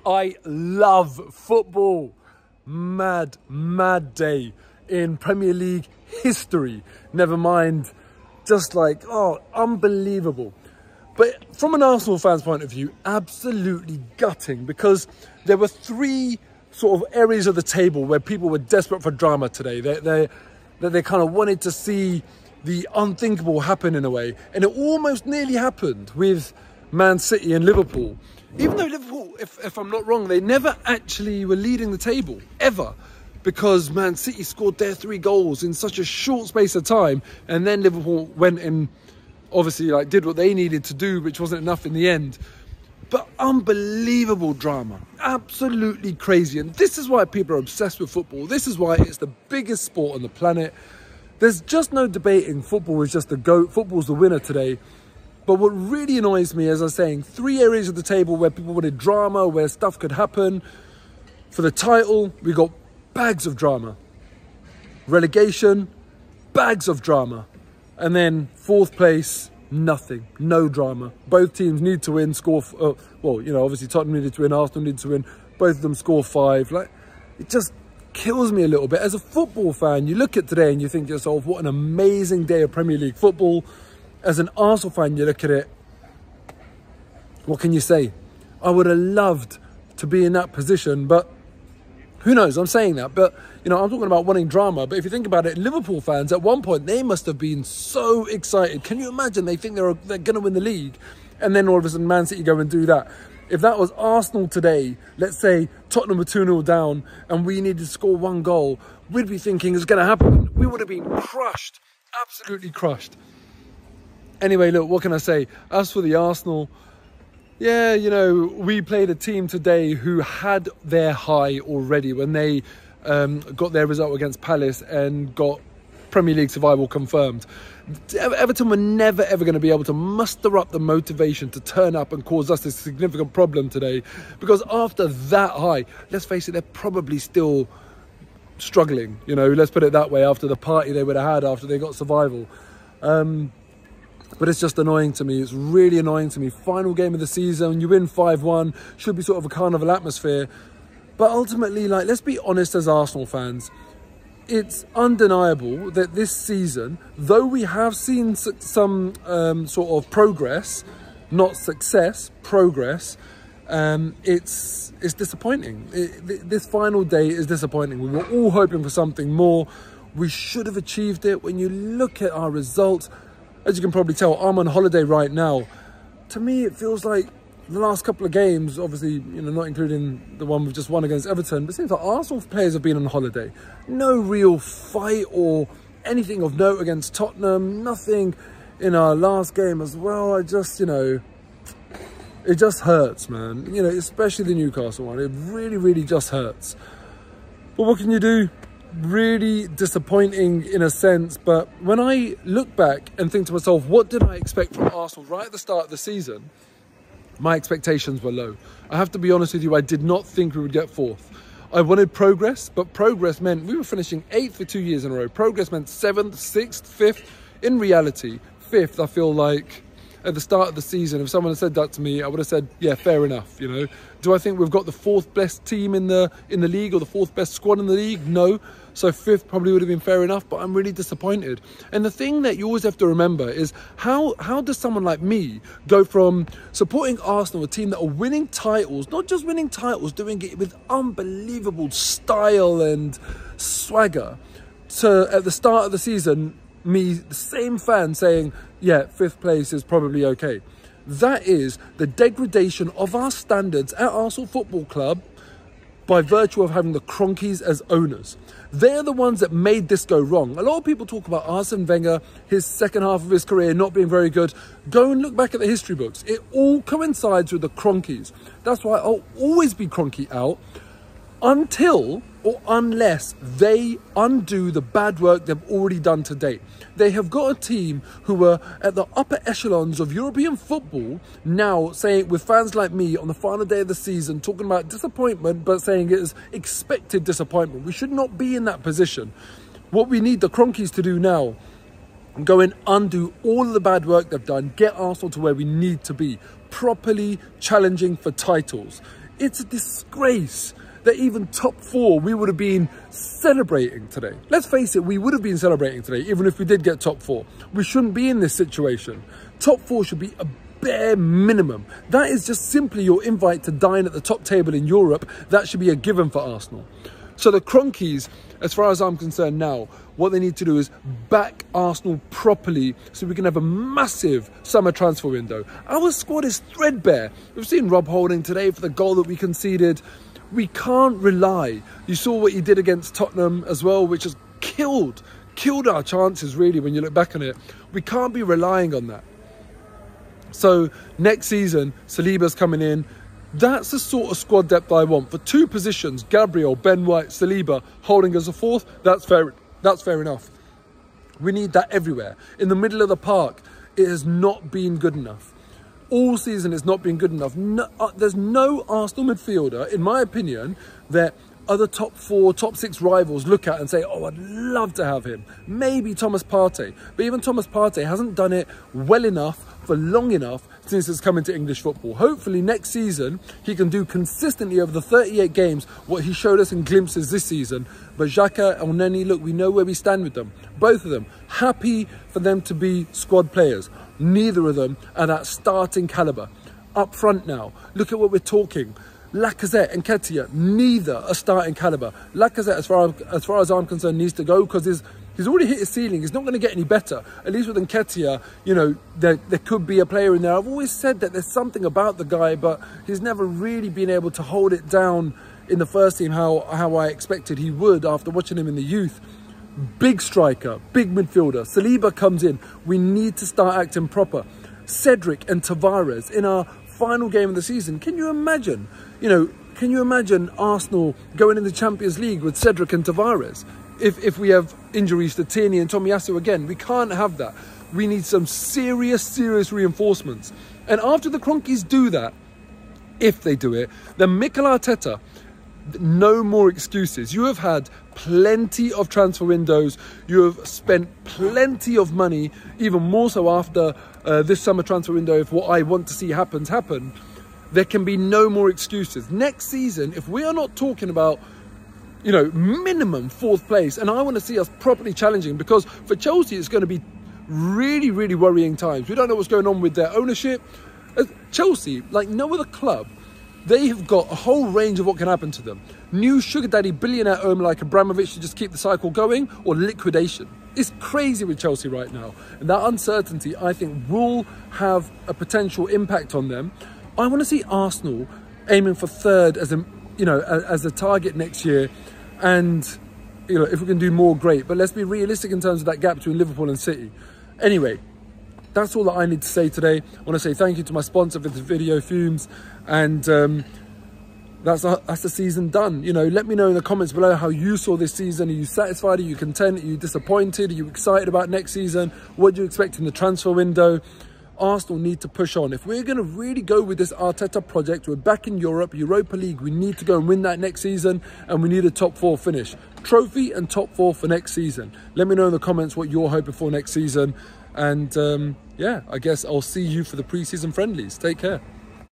I love football. Mad, mad day in Premier League history. Never mind, just like, oh, unbelievable. But from an Arsenal fan's point of view, absolutely gutting, because there were three sort of areas of the table where people were desperate for drama today. They kind of wanted to see the unthinkable happen in a way. And it almost nearly happened with Man City and Liverpool. Even though Liverpool, if I'm not wrong, they never actually were leading the table, ever. Because Man City scored their 3 goals in such a short space of time. And then Liverpool went and obviously like did what they needed to do, which wasn't enough in the end. But unbelievable drama, absolutely crazy. And this is why people are obsessed with football. This is why it's the biggest sport on the planet. There's just no debating football is just the GOAT. Football's the winner today. But what really annoys me, as I was saying, 3 areas of the table where people wanted drama, where stuff could happen. For the title, we got bags of drama. Relegation, bags of drama. And then 4th place, nothing, no drama. Both teams need to win, score, well, you know, obviously Tottenham needed to win, Arsenal needed to win. Both of them score 5. Like, it just kills me a little bit. As a football fan, you look at today and you think to yourself, what an amazing day of Premier League football. As an Arsenal fan, you look at it, what can you say? I would have loved to be in that position, but who knows? I'm saying that, but you know, I'm talking about wanting drama. But if you think about it, Liverpool fans at one point, they must have been so excited. Can you imagine? They think they're going to win the league, and then all of a sudden, Man City go and do that. If that was Arsenal today, let's say Tottenham were 2-0 down, and we needed to score 1 goal, we'd be thinking it's going to happen. We would have been crushed, absolutely crushed. Anyway, look, what can I say? As for the Arsenal, yeah, you know, we played a team today who had their high already when they got their result against Palace and got Premier League survival confirmed. Everton were never, ever going to be able to muster up the motivation to turn up and cause us a significant problem today. Because after that high, let's face it, they're probably still struggling. You know, let's put it that way, after the party they would have had after they got survival. But it's just annoying to me. It's really annoying to me. Final game of the season, you win 5-1, should be sort of a carnival atmosphere. But ultimately, like, let's be honest as Arsenal fans, it's undeniable that this season, though we have seen some sort of progress, not success, progress, it's disappointing. This final day is disappointing. We were all hoping for something more. We should have achieved it. When you look at our results, as you can probably tell, I'm on holiday right now. To me, it feels like the last couple of games, obviously, you know, not including the one we've just won against Everton, but it seems like Arsenal players have been on holiday. No real fight or anything of note against Tottenham. Nothing in our last game as well. I just, you know, it just hurts, man. You know, especially the Newcastle one. It really, really just hurts. But what can you do? Really disappointing in a sense, but when I look back and think to myself, what did I expect from Arsenal right at the start of the season? My expectations were low. I have to be honest with you, I did not think we would get 4th. I wanted progress, but progress meant we were finishing 8th for 2 years in a row. Progress meant 7th, 6th, 5th. In reality, 5th, I feel like at the start of the season, if someone had said that to me, I would have said, yeah, fair enough, you know. Do I think we've got the 4th best team in the league or the 4th best squad in the league? No. So 5th probably would have been fair enough, but I'm really disappointed. And the thing that you always have to remember is how does someone like me go from supporting Arsenal, a team that are winning titles, not just winning titles, doing it with unbelievable style and swagger, to at the start of the season, me, the same fan, saying, yeah, 5th place is probably okay. That is the degradation of our standards at Arsenal Football Club by virtue of having the Cronkies as owners. They're the ones that made this go wrong. A lot of people talk about Arsene Wenger, his second half of his career not being very good. Go and look back at the history books. It all coincides with the Cronkies. That's why I'll always be Cronky out until or unless they undo the bad work they've already done to date. They have got a team who were at the upper echelons of European football now, saying with fans like me on the final day of the season, talking about disappointment, but saying it is expected disappointment. We should not be in that position. What we need the Cronkies to do now, go and undo all of the bad work they've done, get Arsenal to where we need to be, properly challenging for titles. It's a disgrace that even top 4 we would have been celebrating today. Let's face it, we would have been celebrating today even if we did get top 4. We shouldn't be in this situation. Top 4 should be a bare minimum. That is just simply your invite to dine at the top table in Europe. That should be a given for Arsenal. So the Cronkies, as far as I'm concerned now, what they need to do is back Arsenal properly so we can have a massive summer transfer window. Our squad is threadbare. We've seen Rob Holding today for the goal that we conceded. We can't rely. You saw what he did against Tottenham as well, which has killed our chances really when you look back on it. We can't be relying on that. So next season, Saliba's coming in. That's the sort of squad depth I want. For 2 positions, Gabriel, Ben White, Saliba, Holding as a 4th, that's fair enough. We need that everywhere. In the middle of the park, it has not been good enough. All season it's not been good enough. There's no Arsenal midfielder, in my opinion, that other top 4, top 6 rivals look at and say, oh, I'd love to have him. Maybe Thomas Partey. But even Thomas Partey hasn't done it well enough for long enough since it's come into English football. Hopefully next season he can do consistently over the 38 games what he showed us in glimpses this season. But Xhaka and Neni, look, we know where we stand with them. Both of them. Happy for them to be squad players. Neither of them are that starting calibre. Up front now, look at what we're talking. Lacazette and Nketiah, neither are starting calibre. Lacazette, as far as I'm concerned, needs to go because he's already hit his ceiling. He's not going to get any better. At least with Nketiah, you know, there could be a player in there. I've always said that there's something about the guy, but he's never really been able to hold it down in the first team how I expected he would after watching him in the youth. Big striker, big midfielder. Saliba comes in. We need to start acting proper. Cedric and Tavares in our final game of the season. Can you imagine? Can you imagine Arsenal going in the Champions League with Cedric and Tavares? If we have injuries to Tierney and Tomiyasu again, we can't have that. We need some serious reinforcements. And after the Cronkies do that, if they do it, then Mikel Arteta, no more excuses. You have had plenty of transfer windows. You have spent plenty of money, even more so after this summer transfer window. If what I want to see happen, there can be no more excuses. Next season, if we are not talking about, minimum 4th place, and I want to see us properly challenging, because for Chelsea, it's going to be really, really worrying times. We don't know what's going on with their ownership. Chelsea, like no other club, they have got a whole range of what can happen to them. New sugar daddy billionaire owner like Abramovich to just keep the cycle going, or liquidation. It's crazy with Chelsea right now. And that uncertainty, I think, will have a potential impact on them. I want to see Arsenal aiming for 3rd as a target next year. And, if we can do more, great. But let's be realistic in terms of that gap between Liverpool and City. Anyway, that's all that I need to say today. I want to say thank you to my sponsor for this video, Fumes. And that's the season done. Let me know in the comments below how you saw this season. Are you satisfied? Are you content? Are you disappointed? Are you excited about next season? What do you expect in the transfer window? Arsenal need to push on. If we're going to really go with this Arteta project, we're back in Europe, Europa League. We need to go and win that next season, and we need a top 4 finish. Trophy and top 4 for next season. Let me know in the comments what you're hoping for next season. And yeah, I guess I'll see you for the pre-season friendlies. Take care.